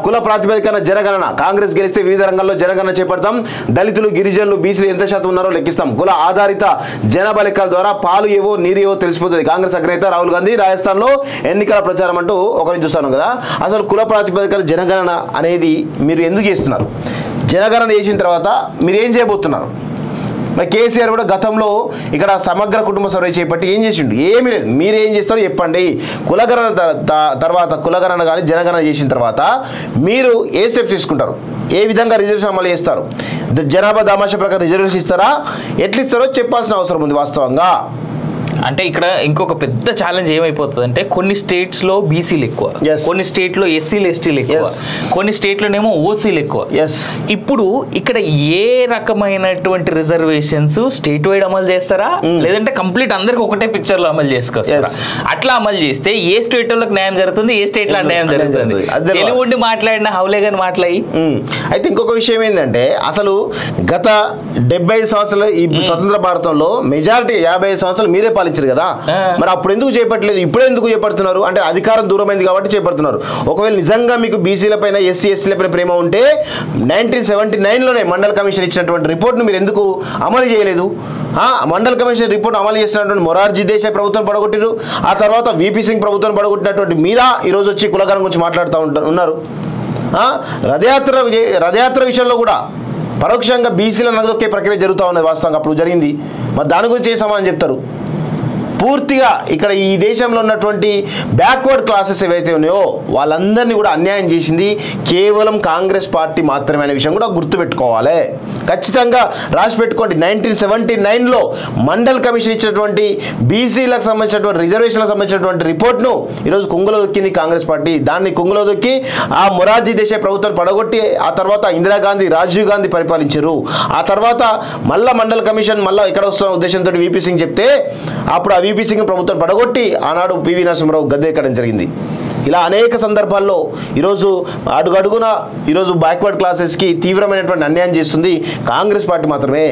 కుల ప్రాతిపదికన జనగణన కాంగ్రెస్ గెలిస్తే వివిధ రంగాల్లో జనగణన చేపడతాం. దళితులు గిరిజనులు బీసీలు ఎంత శాతం ఉన్నారో లెక్కిస్తాం. కుల ఆధారిత జనాభా లెక్కల ద్వారా పాలు ఏవో నీరు ఏవో తెలిసిపోతుంది. కాంగ్రెస్ అగ్రనేత రాహుల్ గాంధీ రాజస్థాన్లో ఎన్నికల ప్రచారం అంటూ ఒకరిని చూస్తాను కదా. అసలు కుల ప్రాతిపదికన జనగణన అనేది మీరు ఎందుకు చేస్తున్నారు? జనగణన చేసిన తర్వాత మీరు ఏం చేయబోతున్నారు? మరి కేసీఆర్ కూడా గతంలో ఇక్కడ సమగ్ర కుటుంబ సర్వే చేపట్టి ఏం చేసిండు? ఏమీ లేదు. మీరు ఏం చేస్తారో చెప్పండి. కులగణన తర్వాత కులగణన కానీ జనగణన చేసిన తర్వాత మీరు ఏ స్టెప్స్ తీసుకుంటారు? ఏ విధంగా రిజర్వేషన్ అమలు చేస్తారు? జనాభా దామాషా ప్రకారం రిజర్వేషన్ ఇస్తారా? ఎట్లా ఇస్తారో చెప్పాల్సిన అవసరం ఉంది వాస్తవంగా. అంటే ఇక్కడ ఇంకొక పెద్ద ఛాలెంజ్ ఏమైపోతుంది అంటే కొన్ని స్టేట్స్లో బీసీలు ఎక్కువ, కొన్ని స్టేట్లో ఎస్సీలు ఎస్టీలు ఎక్కువ, కొన్ని స్టేట్లోనేమో ఓసీలు ఎక్కువ. ఇప్పుడు ఇక్కడ ఏ రకమైనటువంటి రిజర్వేషన్స్ స్టేట్ వైడ్ అమలు చేస్తారా లేదంటే కంప్లీట్ అందరికి ఒకటే పిక్చర్లో అమలు చేసుకొస్తారా? అట్లా అమలు చేస్తే ఏ స్టేట్ వాళ్ళకి న్యాయం జరుగుతుంది, ఏ స్టేట్లో అన్యాయం జరుగుతుంది? తెలుగుండి మాట్లాడిన హౌలే గాని మాట్లాడి. అయితే ఇంకొక విషయం ఏంటంటే అసలు గత 75 సంవత్సరాలు ఈ స్వతంత్ర భారతంలో మెజారిటీ 55 సంవత్సరాలు మీరే పాలించారు కదా. మరి అప్పుడు ఎందుకు చేపట్టలేదు? ఇప్పుడు ఎందుకు చేపడుతున్నారు? అంటే అధికారం దూరమైంది కాబట్టి చేపడుతున్నారు. ఒకవేళ నిజంగా మీకు బీసీల పైన ఎస్సీ ఎస్టీల పైన ప్రేమ ఉంటే 1979లోనే మండల్ కమిషన్ ఇచ్చినటువంటి రిపోర్ట్ను మీరు ఎందుకు అమలు చేయలేదు? మండల్ కమిషన్ రిపోర్ట్ అమలు చేసినటువంటి మొరార్జీ దేశాయ్ ప్రభుత్వం పడగొట్టారు. ఆ తర్వాత వీపీ సింగ్ ప్రభుత్వం పడగొట్టినటువంటి మీరా ఈరోజు వచ్చి కులగణన గురించి మాట్లాడుతూ ఉన్నారు. రథయాత్ర విషయంలో కూడా పరోక్షంగా బీసీల నగదొక్కే ప్రక్రియ జరుగుతూ ఉన్నది. వాస్తవంగా అప్పుడు జరిగింది. మరి దాని గురించి ఏ సమాధానం చెప్తారు? పూర్తిగా ఇక్కడ ఈ దేశంలో ఉన్నటువంటి బ్యాక్వర్డ్ క్లాసెస్ ఏవైతే ఉన్నాయో వాళ్ళందరినీ కూడా అన్యాయం చేసింది కేవలం కాంగ్రెస్ పార్టీ మాత్రమే అనే విషయం కూడా గుర్తుపెట్టుకోవాలి. ఖచ్చితంగా రాసి పెట్టుకోండి. 1979లో మండల్ కమిషన్ ఇచ్చినటువంటి బీసీలకు సంబంధించినటువంటి రిజర్వేషన్లకు సంబంధించినటువంటి రిపోర్ట్ను ఈరోజు కుంగులో దొక్కింది కాంగ్రెస్ పార్టీ. దాన్ని కుంగులో దొక్కి ఆ మొరార్జీ దేశాయ్ ప్రభుత్వం పడగొట్టి ఆ తర్వాత ఇందిరాగాంధీ రాజీవ్ గాంధీ పరిపాలించారు. ఆ తర్వాత మళ్ళా మండల్ కమిషన్ మళ్ళీ ఇక్కడ వస్తున్న ఉద్దేశంతో వీపీ సింగ్ చెప్తే అప్పుడు వీపీ సింగ్ ప్రభుత్వం పడగొట్టి ఆనాడు పివి నరసింహారావు గద్దె ఎక్కడం జరిగింది. ఇలా అనేక సందర్భాల్లో ఈరోజు అడుగడుగున ఈరోజు బ్యాక్వర్డ్ క్లాసెస్కి తీవ్రమైనటువంటి అన్యాయం చేస్తుంది కాంగ్రెస్ పార్టీ మాత్రమే.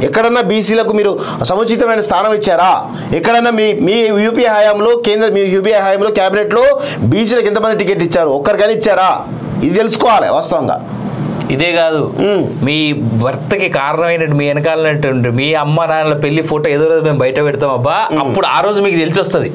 ఎక్కడన్నా బీసీలకు మీరు సముచితమైన స్థానం ఇచ్చారా? ఎక్కడన్నా మీ యూపీఏ హయాంలో మీ యూపీఏ హయాంలో క్యాబినెట్లో బీసీలకు ఎంతమంది టికెట్ ఇచ్చారు? ఒక్కరికైనా ఇచ్చారా? ఇది తెలుసుకోవాలి వాస్తవంగా. ఇదే కాదు, మీ భర్తకి కారణమైన మీ వెనకాలన్నటువంటి మీ అమ్మ నాన్నల పెళ్లి ఫోటో ఏదో రోజు మేము బయట పెడతాం అబ్బా, అప్పుడు ఆ రోజు మీకు తెలిసి వస్తుంది